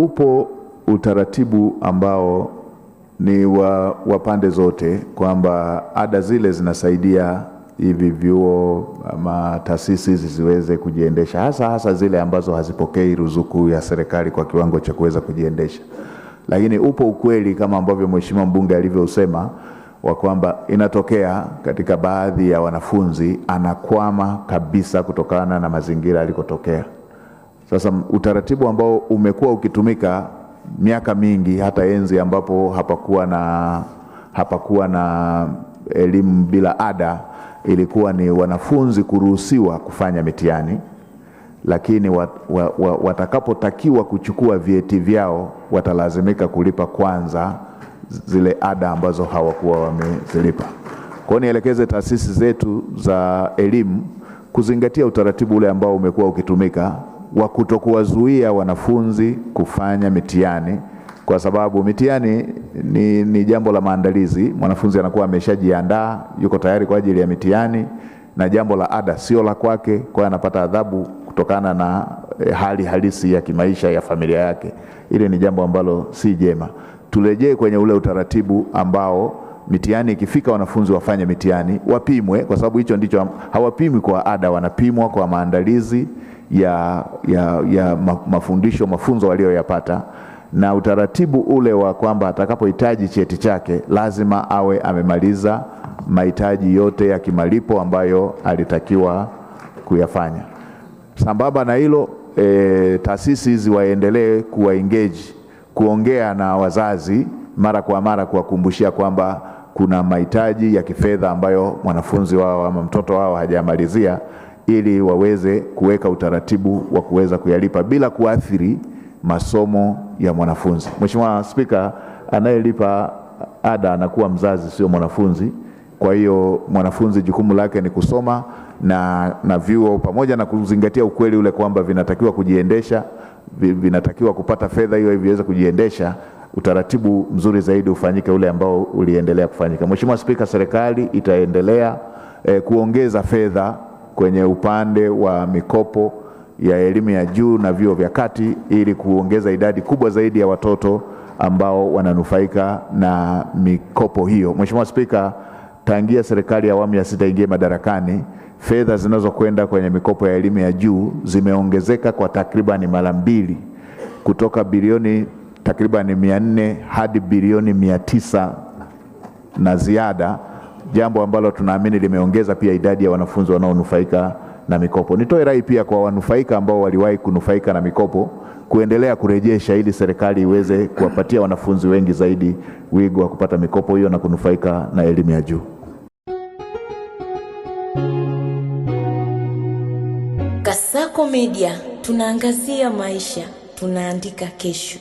Upo utaratibu ambao ni wa pande zote kwamba ada zile zinasaidia hivi vyuo ama taasisi ziweze kujiendesha, hasa zile ambazo hazipokei ruzuku ya serikali kwa kiwango cha kuweza kujiendesha. Lakini upo ukweli kama ambavyo mheshimiwa mbunge alivyosema wa kwamba inatokea katika baadhi ya wanafunzi anakwama kabisa kutokana na mazingira alikotokea. Sasa utaratibu ambao umekuwa ukitumika miaka mingi, hata enzi ambapo hapakuwa na elimu bila ada, ilikuwa ni wanafunzi kuruhusiwa kufanya mitihani, lakini watakapotakiwa kuchukua vyeti vyao watalazimika kulipa kwanza zile ada ambazo hawakuwa wamezilipa. Kwa hiyo nielekeze taasisi zetu za elimu kuzingatia utaratibu ule ambao umekuwa ukitumika wa kutokuwazuia wanafunzi kufanya mitihani, kwa sababu mitihani ni jambo la maandalizi. Mwanafunzi anakuwa ameshajiandaa, yuko tayari kwa ajili ya mitihani, na jambo la ada sio la kwake, kwa hiyo anapata adhabu kutokana na hali halisi ya kimaisha ya familia yake. Ile ni jambo ambalo si jema. Turejee kwenye ule utaratibu ambao mitihani ikifika wanafunzi wafanye mitihani, wapimwe, kwa sababu hicho ndicho hawapimwi kwa ada, wanapimwa kwa maandalizi ya mafunzo walioyapata, na utaratibu ule wa kwamba atakapohitaji cheti chake lazima awe amemaliza mahitaji yote ya kimalipo ambayo alitakiwa kuyafanya. Sambamba na hilo, taasisi hizi waendelee kuongea na wazazi mara kwa mara, kuwakumbushia kwamba kuna mahitaji ya kifedha ambayo mwanafunzi wao ama mtoto wao hajamalizia, ili waweze kuweka utaratibu wa kuweza kuyalipa bila kuathiri masomo ya mwanafunzi. Mheshimiwa Spika, anayelipa ada anakuwa mzazi, sio mwanafunzi. Kwa hiyo mwanafunzi jukumu lake ni kusoma, na vyuo pamoja na kuzingatia ukweli ule kwamba vinatakiwa kujiendesha, vinatakiwa kupata fedha hiyo viweze kujiendesha, utaratibu mzuri zaidi ufanyike ule ambao uliendelea kufanyika. Mheshimiwa Spika, serikali itaendelea kuongeza fedha kwenye upande wa mikopo ya elimu ya juu na vyuo vya kati ili kuongeza idadi kubwa zaidi ya watoto ambao wananufaika na mikopo hiyo. Mheshimiwa Spika, tangia serikali ya awamu ya 6 ingie madarakani, fedha zinazokwenda kwenye mikopo ya elimu ya juu zimeongezeka kwa takriban mara 2, kutoka bilioni takriban 400 hadi bilioni 900 na ziada, jambo ambalo tunaamini limeongeza pia idadi ya wanafunzi wanaonufaika na mikopo. Nitoe rai pia kwa wanufaika ambao waliwahi kunufaika na mikopo kuendelea kurejesha, ili serikali iweze kuwapatia wanafunzi wengi zaidi wigo wa kupata mikopo hiyo na kunufaika na elimu ya juu. Kasako Media, tunaangazia maisha, tunaandika kesho.